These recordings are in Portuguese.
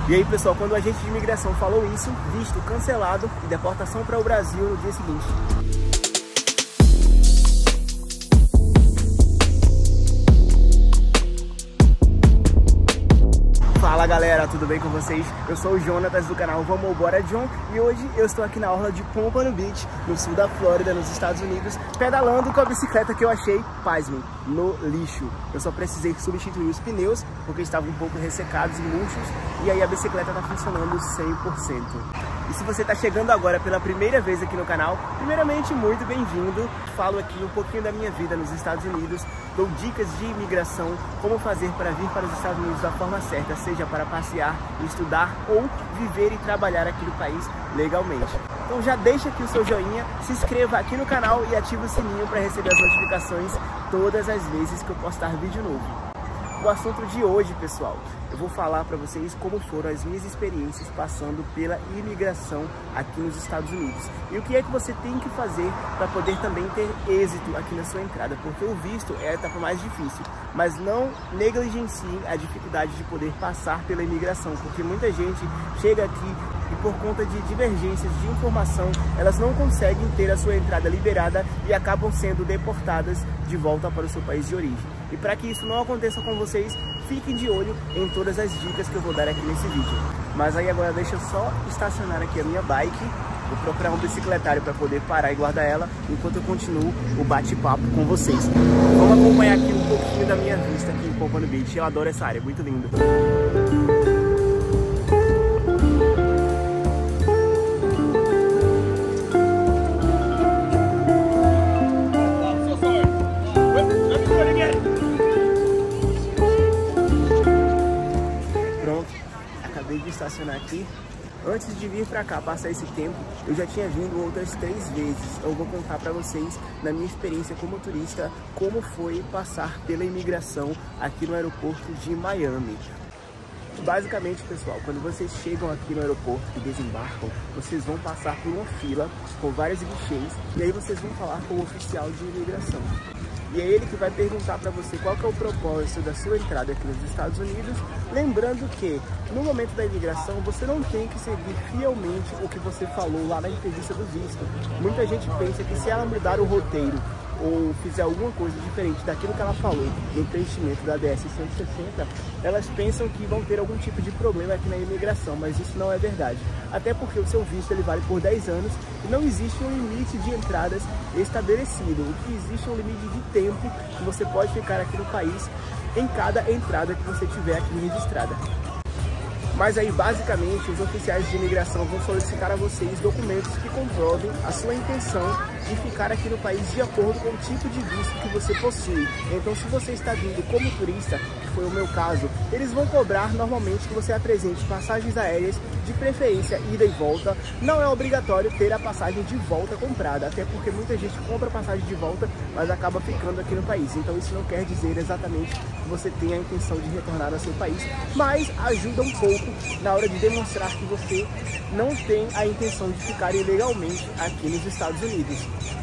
E aí, pessoal, quando o agente de imigração falou isso, visto cancelado e deportação para o Brasil no dia seguinte. Fala galera, tudo bem com vocês? Eu sou o Jonatas do canal Vamos Bora John e hoje eu estou aqui na orla de Pompano Beach, no sul da Flórida, nos Estados Unidos, pedalando com a bicicleta que eu achei, pasmem, no lixo. Eu só precisei substituir os pneus porque estavam um pouco ressecados e murchos e aí a bicicleta está funcionando 100%. E se você está chegando agora pela primeira vez aqui no canal, primeiramente, muito bem-vindo. Falo aqui um pouquinho da minha vida nos Estados Unidos, dou dicas de imigração, como fazer para vir para os Estados Unidos da forma certa, seja para passear, estudar ou viver e trabalhar aqui no país legalmente. Então já deixa aqui o seu joinha, se inscreva aqui no canal e ative o sininho para receber as notificações todas as vezes que eu postar vídeo novo. O assunto de hoje, pessoal, eu vou falar para vocês como foram as minhas experiências passando pela imigração aqui nos Estados Unidos. E o que é que você tem que fazer para poder também ter êxito aqui na sua entrada, porque o visto é a etapa mais difícil, mas não negligencie a dificuldade de poder passar pela imigração, porque muita gente chega aqui e por conta de divergências de informação, elas não conseguem ter a sua entrada liberada e acabam sendo deportadas de volta para o seu país de origem. E para que isso não aconteça com vocês, fiquem de olho em todas as dicas que eu vou dar aqui nesse vídeo. Mas aí agora deixa eu só estacionar aqui a minha bike, vou procurar um bicicletário para poder parar e guardar ela, enquanto eu continuo o bate-papo com vocês. Vamos acompanhar aqui um pouquinho da minha vista aqui em Pompano Beach. Eu adoro essa área, muito lindo. Acabei de estacionar aqui. Antes de vir pra cá passar esse tempo, eu já tinha vindo outras 3 vezes. Eu vou contar pra vocês, na minha experiência como turista, como foi passar pela imigração aqui no aeroporto de Miami. Basicamente, pessoal, quando vocês chegam aqui no aeroporto e desembarcam, vocês vão passar por uma fila com vários guichês e aí vocês vão falar com o oficial de imigração. E é ele que vai perguntar para você qual que é o propósito da sua entrada aqui nos Estados Unidos, lembrando que no momento da imigração você não tem que seguir fielmente o que você falou lá na entrevista do visto. Muita gente pensa que se ela mudar o roteiro ou fizer alguma coisa diferente daquilo que ela falou no preenchimento da DS 160, elas pensam que vão ter algum tipo de problema aqui na imigração, mas isso não é verdade. Até porque o seu visto ele vale por 10 anos e não existe um limite de entradas estabelecido. O que existe é um limite de tempo que você pode ficar aqui no país em cada entrada que você tiver aqui registrada. Mas aí, basicamente, os oficiais de imigração vão solicitar a vocês documentos que comprovem a sua intenção de ficar aqui no país de acordo com o tipo de visto que você possui. Então, se você está vindo como turista, que foi o meu caso, eles vão cobrar normalmente que você apresente passagens aéreas, de preferência ida e volta. Não é obrigatório ter a passagem de volta comprada, até porque muita gente compra passagem de volta, mas acaba ficando aqui no país. Então, isso não quer dizer exatamente que você tenha a intenção de retornar ao seu país, mas ajuda um pouco na hora de demonstrar que você não tem a intenção de ficar ilegalmente aqui nos Estados Unidos.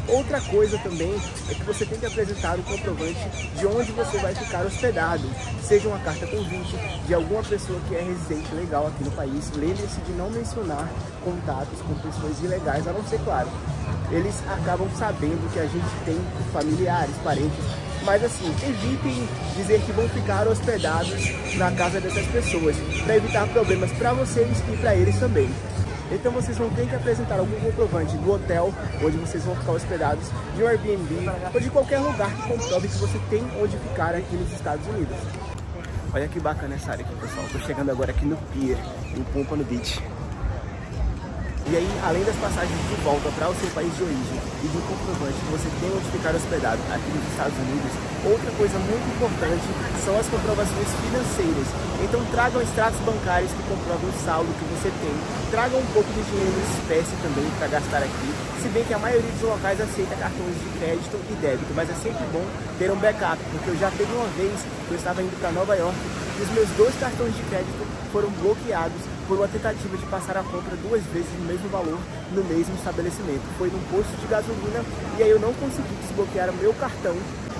Outra coisa também é que você tem que apresentar o comprovante de onde você vai ficar hospedado, seja uma carta convite de alguma pessoa que é residente legal aqui no país. Lembre-se de não mencionar contatos com pessoas ilegais, a não ser, claro, eles acabam sabendo que a gente tem familiares, parentes. Mas assim, evitem dizer que vão ficar hospedados na casa dessas pessoas, para evitar problemas para vocês e para eles também. Então vocês vão ter que apresentar algum comprovante do hotel onde vocês vão ficar hospedados, de um Airbnb ou de qualquer lugar que comprove que você tem onde ficar aqui nos Estados Unidos. Olha que bacana essa área aqui, pessoal. Estou chegando agora aqui no Pier, em Pompano Beach. E aí, além das passagens de volta para o seu país de origem e do comprovante que você tem onde ficar hospedado aqui nos Estados Unidos, outra coisa muito importante são as comprovações financeiras. Então tragam extratos bancários que comprovam o saldo que você tem. Tragam um pouco de dinheiro em espécie também para gastar aqui, se bem que a maioria dos locais aceita cartões de crédito e débito, mas é sempre bom ter um backup, porque eu já teve uma vez que eu estava indo para Nova York e os meus 2 cartões de crédito foram bloqueados por uma tentativa de passar a compra 2 vezes no mesmo valor no mesmo estabelecimento. Foi num posto de gasolina e aí eu não consegui desbloquear o meu cartão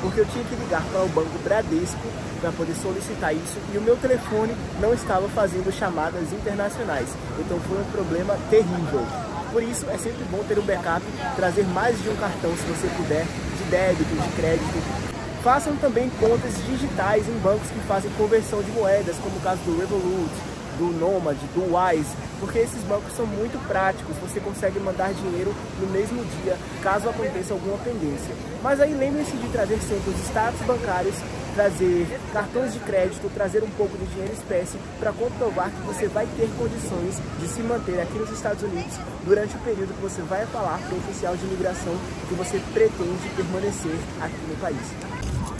porque eu tinha que ligar para o Banco Bradesco para poder solicitar isso e o meu telefone não estava fazendo chamadas internacionais. Então foi um problema terrível. Por isso é sempre bom ter um backup, trazer mais de um cartão se você puder, de débito, de crédito. Façam também contas digitais em bancos que fazem conversão de moedas, como o caso do Revolut, do Nomad, do Wise, porque esses bancos são muito práticos, você consegue mandar dinheiro no mesmo dia, caso aconteça alguma pendência. Mas aí lembre-se de trazer sempre os status bancários, trazer cartões de crédito, trazer um pouco de dinheiro em espécie para comprovar que você vai ter condições de se manter aqui nos Estados Unidos durante o período que você vai falar para o oficial de imigração que você pretende permanecer aqui no país.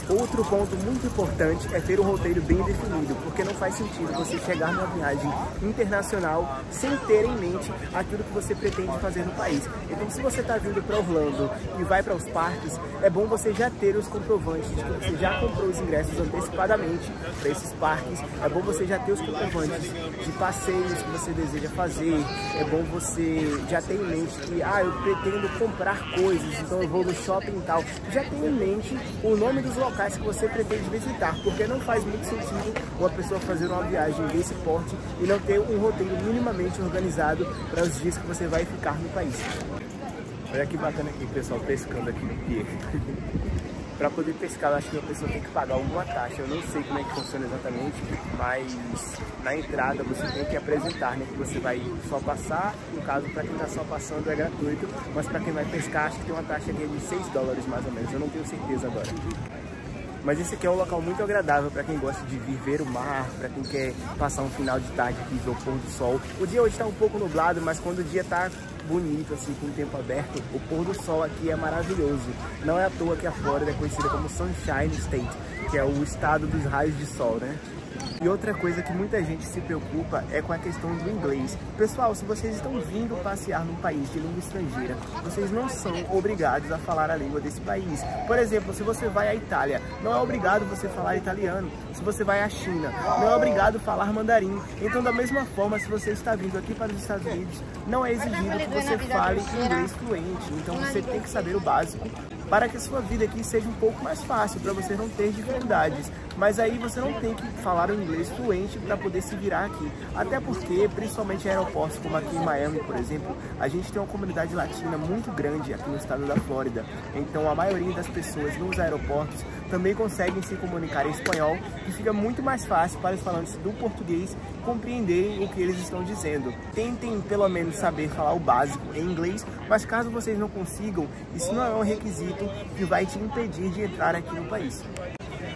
Outro ponto muito importante é ter um roteiro bem definido, porque não faz sentido você chegar numa viagem internacional sem ter em mente aquilo que você pretende fazer no país. Então, se você está vindo para Orlando e vai para os parques, é bom você já ter os comprovantes de que você já comprou os ingressos antecipadamente para esses parques. É bom você já ter os comprovantes de passeios que você deseja fazer. É bom você já ter em mente que, eu pretendo comprar coisas, então eu vou no shopping e tal. Já ter em mente o nome dos locais que você pretende visitar, porque não faz muito sentido uma pessoa fazer uma viagem desse porte e não ter um roteiro minimamente organizado para os dias que você vai ficar no país. Olha que bacana aqui o pessoal pescando aqui no pier. Para poder pescar, eu acho que a pessoa tem que pagar alguma taxa. Eu não sei como é que funciona exatamente, mas na entrada você tem que apresentar, né, que você vai só passar. No caso, para quem está só passando é gratuito, mas para quem vai pescar, acho que tem uma taxa aqui de $6 mais ou menos. Eu não tenho certeza agora. Mas esse aqui é um local muito agradável para quem gosta de vir ver o mar, para quem quer passar um final de tarde aqui, ver o pôr do sol. O dia hoje está um pouco nublado, mas quando o dia está bonito, assim, com o tempo aberto, o pôr do sol aqui é maravilhoso. Não é à toa que a Flórida é conhecida como Sunshine State, que é o estado dos raios de sol, né? E outra coisa que muita gente se preocupa é com a questão do inglês. Pessoal, se vocês estão vindo passear num país de língua estrangeira, vocês não são obrigados a falar a língua desse país. Por exemplo, se você vai à Itália, não é obrigado você falar italiano. Se você vai à China, não é obrigado falar mandarim. Então, da mesma forma, se você está vindo aqui para os Estados Unidos, não é exigido que você fale inglês fluente. Então, você tem que saber o básico para que a sua vida aqui seja um pouco mais fácil, para você não ter dificuldades. Mas aí você não tem que falar o inglês fluente para poder se virar aqui. Até porque, principalmente em aeroportos como aqui em Miami, por exemplo, a gente tem uma comunidade latina muito grande aqui no estado da Flórida. Então a maioria das pessoas nos aeroportos também conseguem se comunicar em espanhol e fica muito mais fácil para os falantes do português compreenderem o que eles estão dizendo. Tentem pelo menos saber falar o básico em inglês, mas caso vocês não consigam, isso não é um requisito que vai te impedir de entrar aqui no país.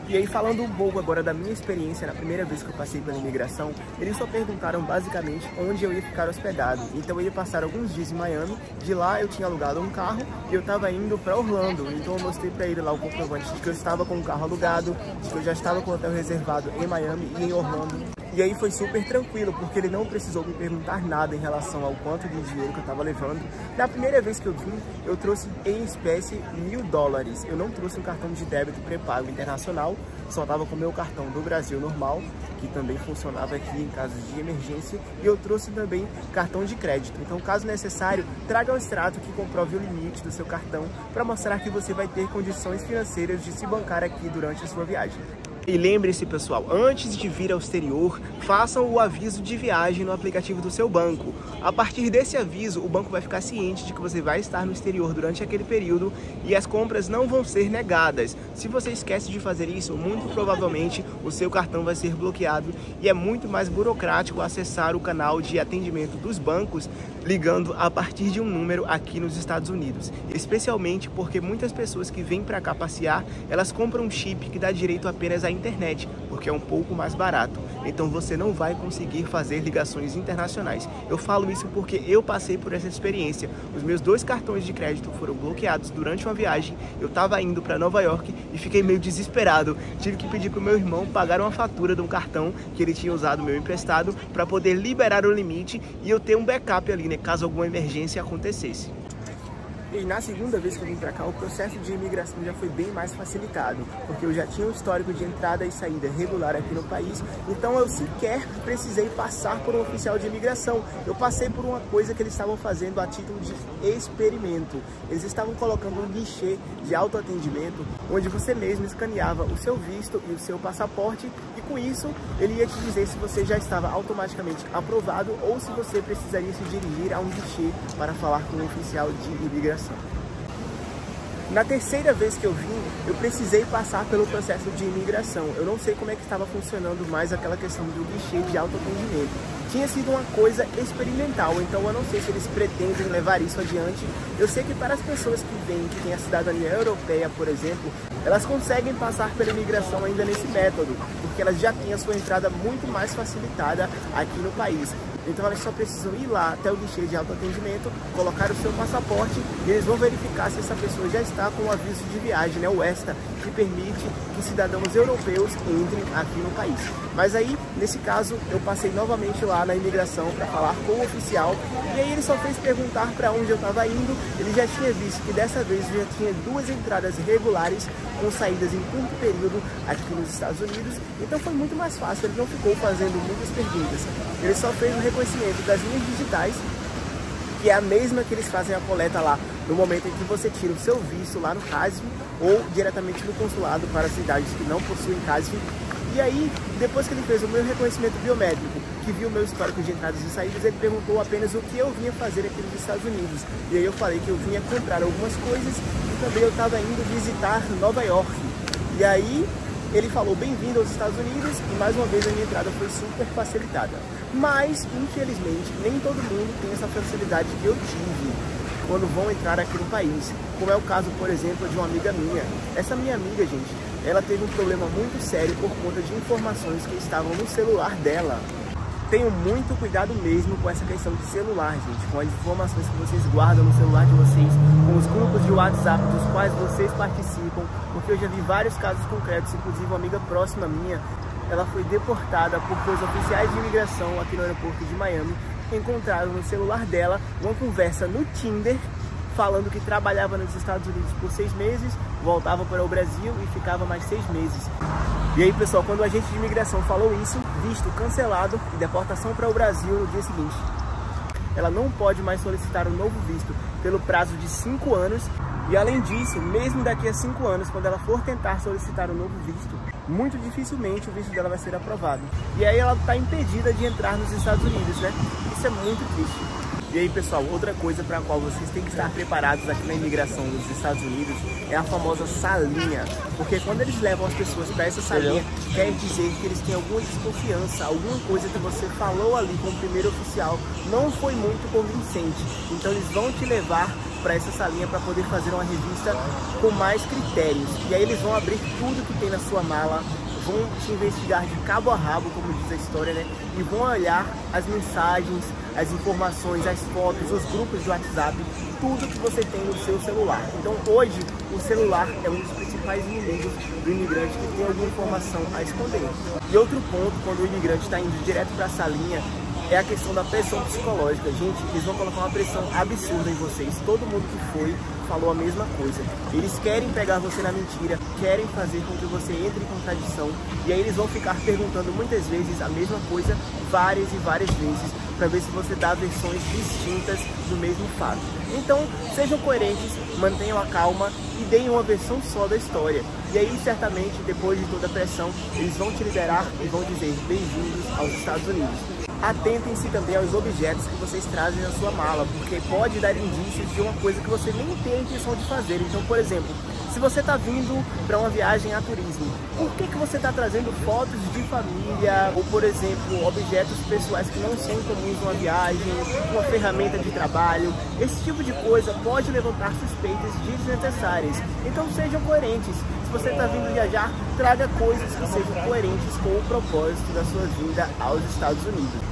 E aí, falando um pouco agora da minha experiência na primeira vez que eu passei pela imigração, eles só perguntaram basicamente onde eu ia ficar hospedado. Então eu ia passar alguns dias em Miami, de lá eu tinha alugado um carro e eu estava indo para Orlando. Então eu mostrei para ele lá o comprovante de que eu estava com o carro alugado, de que eu já estava com o hotel reservado em Miami e em Orlando. E aí foi super tranquilo, porque ele não precisou me perguntar nada em relação ao quanto de dinheiro que eu estava levando. Na primeira vez que eu vim, eu trouxe em espécie $1000. Eu não trouxe um cartão de débito pré-pago internacional, só estava com o meu cartão do Brasil normal, que também funcionava aqui em casos de emergência, e eu trouxe também cartão de crédito. Então, caso necessário, traga um extrato que comprove o limite do seu cartão para mostrar que você vai ter condições financeiras de se bancar aqui durante a sua viagem. E lembre-se, pessoal, antes de vir ao exterior, façam o aviso de viagem no aplicativo do seu banco. A partir desse aviso, o banco vai ficar ciente de que você vai estar no exterior durante aquele período e as compras não vão ser negadas. Se você esquece de fazer isso, muito provavelmente o seu cartão vai ser bloqueado e é muito mais burocrático acessar o canal de atendimento dos bancos ligando a partir de um número aqui nos Estados Unidos. Especialmente porque muitas pessoas que vêm para cá passear, elas compram um chip que dá direito apenas à internet, porque é um pouco mais barato. Então você não vai conseguir fazer ligações internacionais. Eu falo isso porque eu passei por essa experiência. Os meus 2 cartões de crédito foram bloqueados durante uma viagem. Eu estava indo para Nova York e fiquei meio desesperado. Tive que pedir para o meu irmão pagar uma fatura de um cartão que ele tinha usado meu emprestado para poder liberar o limite e eu ter um backup ali, né, caso alguma emergência acontecesse. E na segunda vez que eu vim para cá, o processo de imigração já foi bem mais facilitado, porque eu já tinha um histórico de entrada e saída regular aqui no país, então eu sequer precisei passar por um oficial de imigração. Eu passei por uma coisa que eles estavam fazendo a título de experimento. Eles estavam colocando um guichê de autoatendimento, onde você mesmo escaneava o seu visto e o seu passaporte, e com isso ele ia te dizer se você já estava automaticamente aprovado ou se você precisaria se dirigir a um guichê para falar com um oficial de imigração. Na terceira vez que eu vim, eu precisei passar pelo processo de imigração. Eu não sei como é que estava funcionando mais aquela questão do guichê de autoatendimento. Tinha sido uma coisa experimental, então eu não sei se eles pretendem levar isso adiante. Eu sei que para as pessoas que vêm, que têm a cidadania europeia, por exemplo, elas conseguem passar pela imigração ainda nesse método, porque elas já têm a sua entrada muito mais facilitada aqui no país. Então elas só precisam ir lá até o guichê de autoatendimento, colocar o seu passaporte e eles vão verificar se essa pessoa já está com o aviso de viagem, né, o ESTA, que permite que cidadãos europeus entrem aqui no país. Mas aí, nesse caso, eu passei novamente lá na imigração para falar com o oficial e aí ele só fez perguntar para onde eu estava indo. Ele já tinha visto que dessa vez eu já tinha 2 entradas regulares com saídas em curto período aqui nos Estados Unidos, então foi muito mais fácil, ele não ficou fazendo muitas perguntas. Ele só fez o reconhecimento das linhas digitais, que é a mesma que eles fazem a coleta lá no momento em que você tira o seu visto lá no CASV ou diretamente no consulado para as cidades que não possuem CASV. E aí, depois que ele fez o meu reconhecimento biométrico, que viu o meu histórico de entradas e saídas, ele perguntou apenas o que eu vinha fazer aqui nos Estados Unidos. E aí eu falei que eu vinha comprar algumas coisas e também eu estava indo visitar Nova York. E aí ele falou bem-vindo aos Estados Unidos e mais uma vez a minha entrada foi super facilitada. Mas, infelizmente, nem todo mundo tem essa facilidade que eu tive quando vão entrar aqui no país. Como é o caso, por exemplo, de uma amiga minha. Essa minha amiga, gente, ela teve um problema muito sério por conta de informações que estavam no celular dela. Tenham muito cuidado mesmo com essa questão de celular, gente, com as informações que vocês guardam no celular de vocês, com os grupos de WhatsApp dos quais vocês participam, porque eu já vi vários casos concretos, inclusive uma amiga próxima minha, ela foi deportada porque os oficiais de imigração aqui no aeroporto de Miami encontraram no celular dela uma conversa no Tinder, falando que trabalhava nos Estados Unidos por 6 meses, voltava para o Brasil e ficava mais 6 meses. E aí, pessoal, quando o agente de imigração falou isso, visto cancelado e deportação para o Brasil no dia seguinte. Ela não pode mais solicitar um novo visto pelo prazo de 5 anos. E além disso, mesmo daqui a 5 anos, quando ela for tentar solicitar um novo visto, muito dificilmente o visto dela vai ser aprovado. E aí ela está impedida de entrar nos Estados Unidos, né? Isso é muito triste. E aí, pessoal, outra coisa para a qual vocês têm que estar preparados aqui na imigração dos Estados Unidos é a famosa salinha. Porque quando eles levam as pessoas para essa salinha, quer dizer que eles têm alguma desconfiança, alguma coisa que você falou ali com o primeiro oficial não foi muito convincente. Então eles vão te levar para essa salinha para poder fazer uma revista com mais critérios. E aí eles vão abrir tudo que tem na sua mala, vão te investigar de cabo a rabo, como diz a história, né? E vão olhar as mensagens, as informações, as fotos, os grupos de WhatsApp, tudo que você tem no seu celular. Então hoje o celular é um dos principais inimigos do imigrante que tem alguma informação a esconder. E outro ponto, quando o imigrante está indo direto para a salinha, é a questão da pressão psicológica. Gente, eles vão colocar uma pressão absurda em vocês. Todo mundo que foi falou a mesma coisa. Eles querem pegar você na mentira, querem fazer com que você entre em contradição. E aí eles vão ficar perguntando muitas vezes a mesma coisa, várias e várias vezes, para ver se você dá versões distintas do mesmo fato. Então, sejam coerentes, mantenham a calma e deem uma versão só da história. E aí, certamente, depois de toda a pressão, eles vão te liberar e vão dizer bem-vindos aos Estados Unidos. Atentem-se também aos objetos que vocês trazem na sua mala, porque pode dar indícios de uma coisa que você nem tem a intenção de fazer. Então, por exemplo, se você está vindo para uma viagem a turismo, por que você está trazendo fotos de família ou, por exemplo, objetos pessoais que não são comuns numa viagem, uma ferramenta de trabalho? Esse tipo de coisa pode levantar suspeitas desnecessárias. Então sejam coerentes. Se você está vindo viajar, traga coisas que sejam coerentes com o propósito da sua vinda aos Estados Unidos.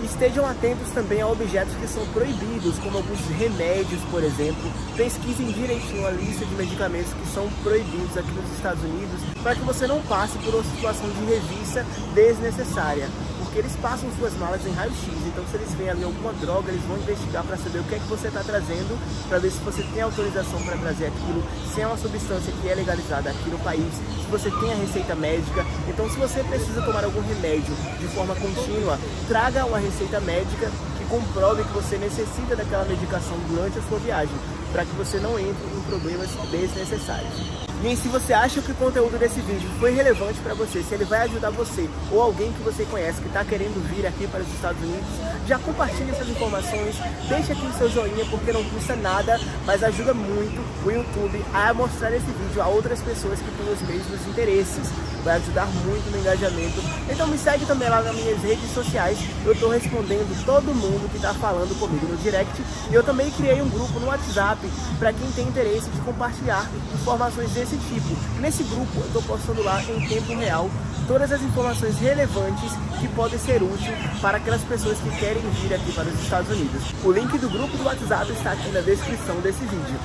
Estejam atentos também a objetos que são proibidos, como alguns remédios, por exemplo. Pesquisem direitinho a lista de medicamentos que são proibidos aqui nos Estados Unidos, para que você não passe por uma situação de revista desnecessária. Porque porque eles passam suas malas em raio-x. Então se eles veem ali alguma droga, eles vão investigar para saber o que é que você está trazendo, para ver se você tem autorização para trazer aquilo, se é uma substância que é legalizada aqui no país, se você tem a receita médica. Então se você precisa tomar algum remédio de forma contínua, traga uma receita médica que comprove que você necessita daquela medicação durante a sua viagem, para que você não entre em problemas desnecessários. E se você acha que o conteúdo desse vídeo foi relevante para você, se ele vai ajudar você ou alguém que você conhece que está querendo vir aqui para os Estados Unidos, já compartilhe essas informações, deixa aqui o seu joinha, porque não custa nada, mas ajuda muito o YouTube a mostrar esse vídeo a outras pessoas que têm os mesmos interesses. Vai ajudar muito no engajamento. Então me segue também lá nas minhas redes sociais. Eu estou respondendo todo mundo que está falando comigo no direct. E eu também criei um grupo no WhatsApp para quem tem interesse de compartilhar informações desse tipo. Nesse grupo eu estou postando lá em tempo real todas as informações relevantes que podem ser úteis para aquelas pessoas que querem vir aqui para os Estados Unidos. O link do grupo do WhatsApp está aqui na descrição desse vídeo.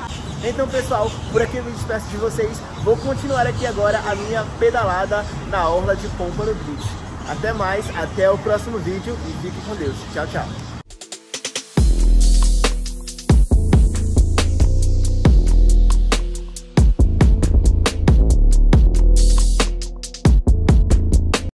Então pessoal, por aqui eu me despeço de vocês. Vou continuar aqui agora a minha pedalada na orla de Pompano Beach. Até mais, até o próximo vídeo e fique com Deus. Tchau, tchau.